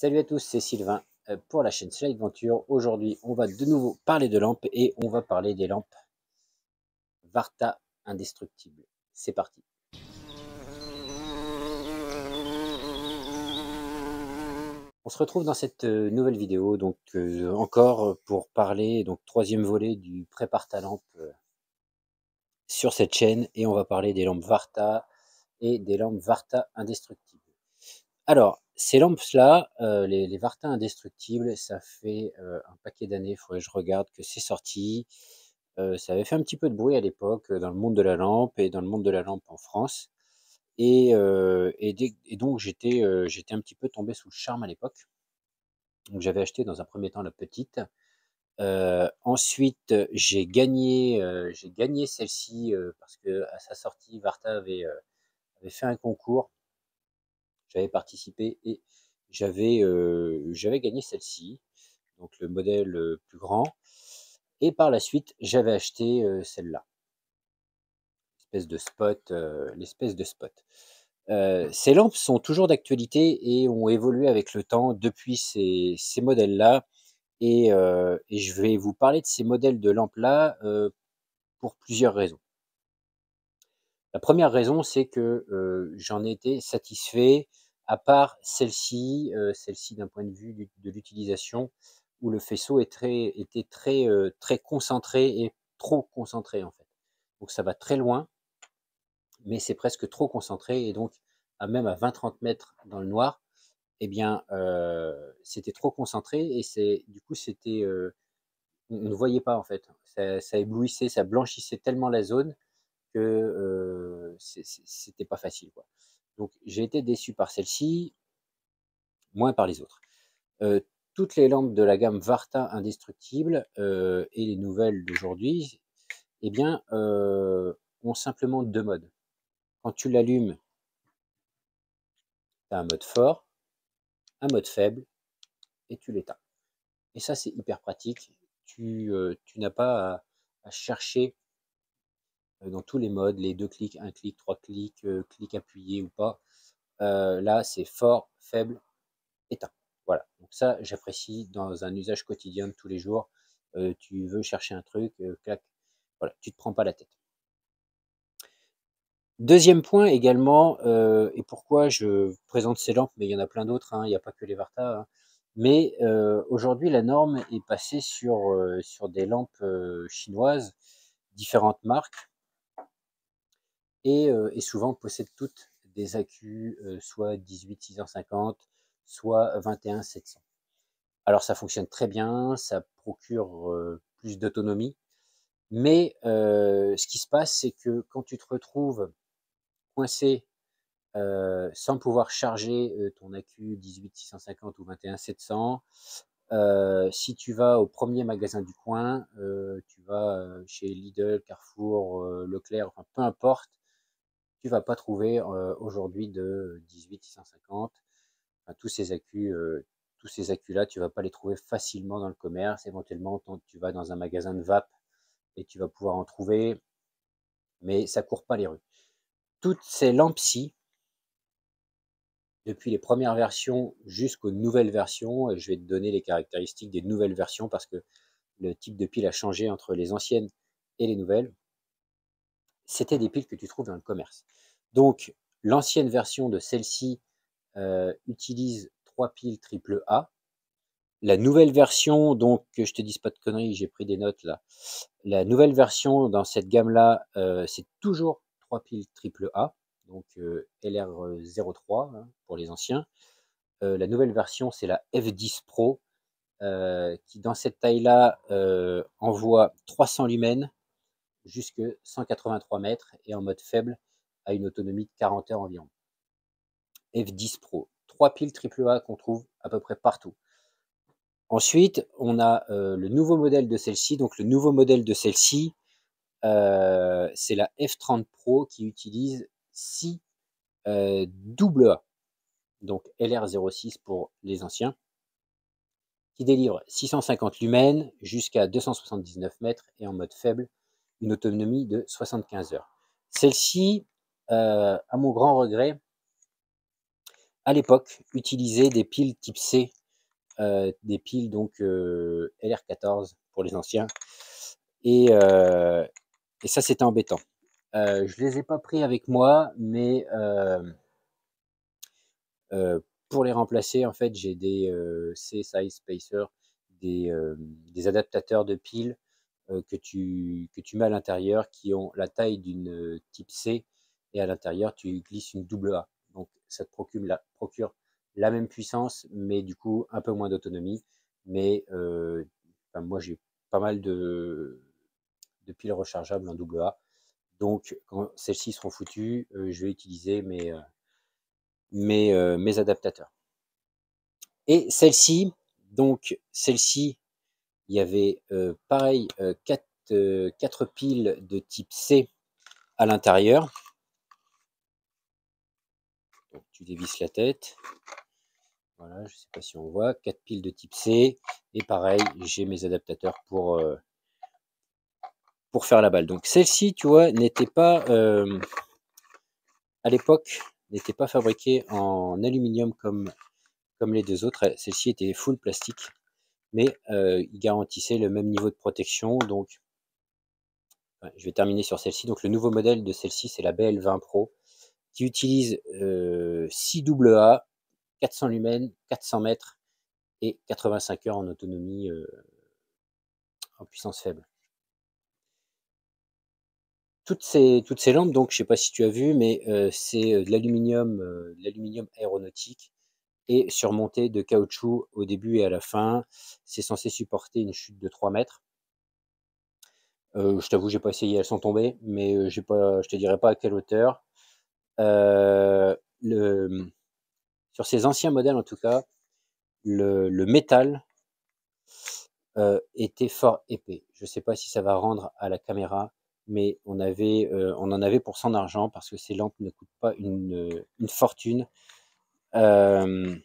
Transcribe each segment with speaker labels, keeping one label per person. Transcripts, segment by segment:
Speaker 1: Salut à tous, c'est Sylvain pour la chaîne Slide Venture. Aujourd'hui, on va de nouveau parler de lampes et on va parler des lampes Varta indestructibles. C'est parti. On se retrouve dans cette nouvelle vidéo, donc encore pour parler, donc troisième volet du Prépare ta lampe sur cette chaîne, et on va parler des lampes Varta et des lampes Varta indestructibles. Alors, ces lampes-là, les Varta indestructibles, ça fait un paquet d'années, il faudrait que je regarde que c'est sorti. Ça avait fait un petit peu de bruit à l'époque dans le monde de la lampe et dans le monde de la lampe en France. Et donc j'étais un petit peu tombé sous le charme à l'époque. Donc j'avais acheté dans un premier temps la petite. Ensuite, j'ai gagné celle-ci parce que à sa sortie, Varta avait fait un concours. J'avais participé et j'avais gagné celle-ci, donc le modèle plus grand. Et par la suite, j'avais acheté celle-là, l'espèce de spot. Ces lampes sont toujours d'actualité et ont évolué avec le temps depuis ces modèles-là. Et je vais vous parler de ces modèles de lampes-là pour plusieurs raisons. La première raison, c'est que j'en ai été satisfait, à part celle-ci d'un point de vue de l'utilisation, où le faisceau était très concentré et trop concentré en fait. Donc ça va très loin, mais c'est presque trop concentré, et donc même à 20-30 mètres dans le noir, eh bien c'était trop concentré, et du coup on ne voyait pas en fait. Ça éblouissait, ça blanchissait tellement la zone que c'était pas facile, quoi. Donc j'ai été déçu par celle-ci, moins par les autres. Toutes les lampes de la gamme Varta indestructible et les nouvelles d'aujourd'hui, eh bien, ont simplement deux modes. Quand tu l'allumes, tu as un mode fort, un mode faible, et tu l'éteins. Et ça, c'est hyper pratique. Tu n'as pas à chercher dans tous les modes, les 2 clics, 1 clic, 3 clics, clic appuyé ou pas. Là, c'est fort, faible, éteint. Voilà. Donc ça, j'apprécie dans un usage quotidien de tous les jours. Tu veux chercher un truc, clac, voilà, tu te prends pas la tête. Deuxième point également, et pourquoi je présente ces lampes, mais il y en a plein d'autres, hein, il n'y a pas que les Varta, hein. Mais aujourd'hui, la norme est passée sur des lampes chinoises, différentes marques, et souvent possèdent toutes des accus soit 18-650, soit 21-700. Alors ça fonctionne très bien, ça procure plus d'autonomie, mais ce qui se passe, c'est que quand tu te retrouves coincé sans pouvoir charger ton accu 18-650 ou 21-700, si tu vas au premier magasin du coin, tu vas chez Lidl, Carrefour, Leclerc, enfin peu importe, tu vas pas trouver aujourd'hui de 18-650. Enfin, tous ces accus-là, tu vas pas les trouver facilement dans le commerce. Éventuellement, tu vas dans un magasin de vape et tu vas pouvoir en trouver, mais ça court pas les rues. Toutes ces lampes-ci, depuis les premières versions jusqu'aux nouvelles versions, et je vais te donner les caractéristiques des nouvelles versions parce que le type de pile a changé entre les anciennes et les nouvelles. C'était des piles que tu trouves dans le commerce. Donc, l'ancienne version de celle-ci utilise 3 piles AAA. La nouvelle version, donc que je te dise pas de conneries, j'ai pris des notes là. La nouvelle version dans cette gamme-là, c'est toujours 3 piles AAA, donc LR03 hein, pour les anciens. La nouvelle version, c'est la F10 Pro, qui dans cette taille-là envoie 300 lumens jusque 183 mètres et en mode faible à une autonomie de 40 heures environ. F10 Pro, 3 piles AAA qu'on trouve à peu près partout. Ensuite, on a le nouveau modèle de celle-ci. Donc le nouveau modèle de celle-ci, c'est la F30 Pro qui utilise 6 AA, donc LR06 pour les anciens, qui délivre 650 lumens jusqu'à 279 mètres et en mode faible, une autonomie de 75 heures. Celle-ci, à mon grand regret, à l'époque, utilisaient des piles type C, des piles donc LR14 pour les anciens. Et, euh, et ça, c'était embêtant. Je les ai pas pris avec moi, mais pour les remplacer, en fait, j'ai des C-Size Spacer, des adaptateurs de piles que tu mets à l'intérieur qui ont la taille d'une type C et à l'intérieur, tu glisses une double A. Donc, ça te procure la même puissance, mais du coup, un peu moins d'autonomie. Mais enfin, moi, j'ai pas mal de piles rechargeables en double A. Donc, quand celles-ci seront foutues, je vais utiliser mes adaptateurs. Et celle-ci, donc celle-ci, il y avait pareil 4 piles de type C à l'intérieur. Donc tu dévisses la tête. Voilà, je ne sais pas si on voit. 4 piles de type C. Et pareil, j'ai mes adaptateurs pour faire la balle. Donc celle-ci, tu vois, n'était pas, à l'époque, n'était pas fabriquée en aluminium comme les deux autres. Celle-ci était full plastique. Mais il garantissait le même niveau de protection. Donc je vais terminer sur celle-ci. Donc le nouveau modèle de celle-ci, c'est la BL20 Pro, qui utilise 6 AA, 400 lumens, 400 mètres et 85 heures en autonomie en puissance faible. Toutes ces lampes, donc je ne sais pas si tu as vu, mais c'est de l'aluminium aéronautique et surmonté de caoutchouc au début et à la fin. C'est censé supporter une chute de 3 mètres. Je t'avoue, j'ai pas essayé, elles sont tombées, mais je te dirai pas à quelle hauteur. Euh, le, sur ces anciens modèles, en tout cas, le métal était fort épais. Je ne sais pas si ça va rendre à la caméra, mais on en avait pour son argent parce que ces lampes ne coûtent pas une fortune euh,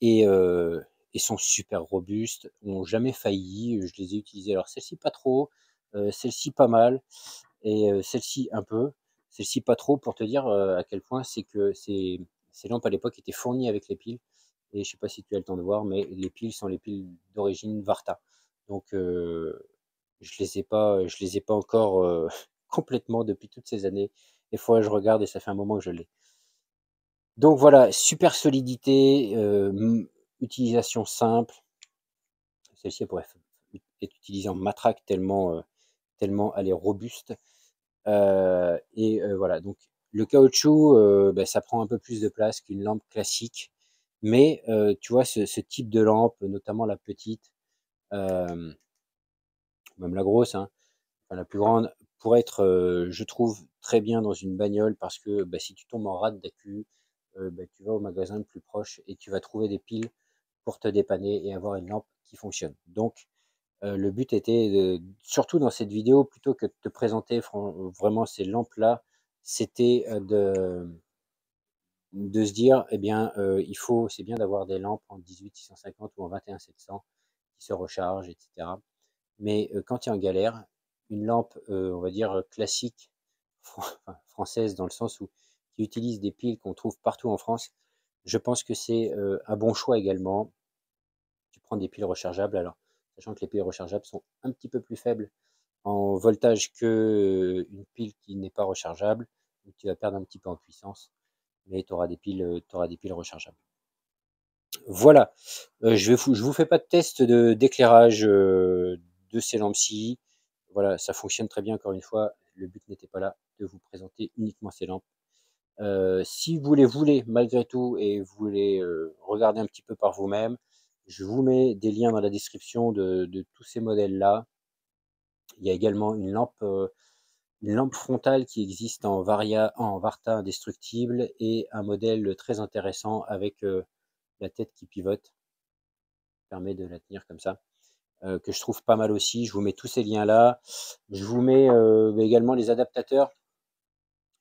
Speaker 1: et, euh, et sont super robustes, n'ont jamais failli. Je les ai utilisées. Alors celle-ci pas trop, celle-ci pas mal et celle-ci un peu. Celle-ci pas trop pour te dire à quel point c'est que ces lampes à l'époque étaient fournies avec les piles. Et je sais pas si tu as le temps de voir, mais les piles sont les piles d'origine Varta. Donc je les ai pas encore complètement depuis toutes ces années. Des fois je regarde et ça fait un moment que je l'ai. Donc voilà, super solidité, utilisation simple. Celle-ci pourrait être utilisée en matraque tellement elle est robuste. Voilà, donc le caoutchouc, ça prend un peu plus de place qu'une lampe classique. Mais tu vois, ce type de lampe, notamment la petite, même la grosse, hein, enfin la plus grande, pourrait être, je trouve, très bien dans une bagnole parce que si tu tombes en rade d'accu, tu vas au magasin le plus proche et tu vas trouver des piles pour te dépanner et avoir une lampe qui fonctionne. Donc, le but était, surtout dans cette vidéo, plutôt que de te présenter vraiment ces lampes-là, c'était de se dire, eh bien, c'est bien d'avoir des lampes en 18650 ou en 21700 qui se rechargent, etc. Mais quand tu es en galère, une lampe, on va dire, classique, française dans le sens où qui utilise des piles qu'on trouve partout en France, je pense que c'est un bon choix également. Tu prends des piles rechargeables, alors, sachant que les piles rechargeables sont un petit peu plus faibles en voltage que une pile qui n'est pas rechargeable, donc tu vas perdre un petit peu en puissance, mais tu auras des piles rechargeables. Voilà, je vous fais pas de test d'éclairage de ces lampes-ci. Voilà, ça fonctionne très bien encore une fois. Le but n'était pas là de vous présenter uniquement ces lampes. Si vous les voulez malgré tout et vous voulez regarder un petit peu par vous-même, je vous mets des liens dans la description de tous ces modèles-là. Il y a également une lampe frontale qui existe en Varta indestructible et un modèle très intéressant avec la tête qui pivote, permet de la tenir comme ça, que je trouve pas mal aussi. Je vous mets tous ces liens-là. Je vous mets également les adaptateurs.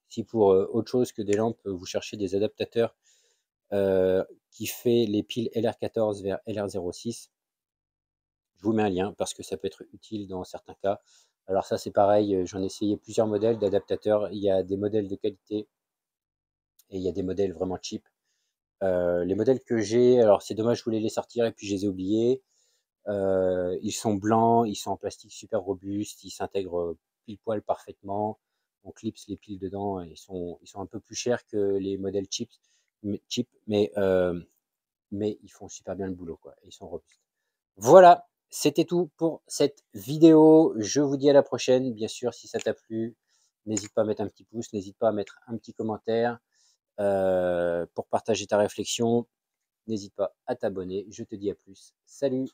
Speaker 1: Si pour autre chose que des lampes, vous cherchez des adaptateurs qui fait les piles LR14 vers LR06, je vous mets un lien parce que ça peut être utile dans certains cas. Alors ça c'est pareil, j'en ai essayé plusieurs modèles d'adaptateurs. Il y a des modèles de qualité et il y a des modèles vraiment cheap. Les modèles que j'ai, alors c'est dommage, je voulais les sortir et puis je les ai oubliés. Ils sont blancs, ils sont en plastique super robuste, ils s'intègrent pile poil parfaitement. On clipse les piles dedans, et ils sont un peu plus chers que les modèles cheap, mais ils font super bien le boulot, quoi. Ils sont robustes. Voilà, c'était tout pour cette vidéo. Je vous dis à la prochaine. Bien sûr, si ça t'a plu, n'hésite pas à mettre un petit pouce, n'hésite pas à mettre un petit commentaire pour partager ta réflexion. N'hésite pas à t'abonner. Je te dis à plus. Salut!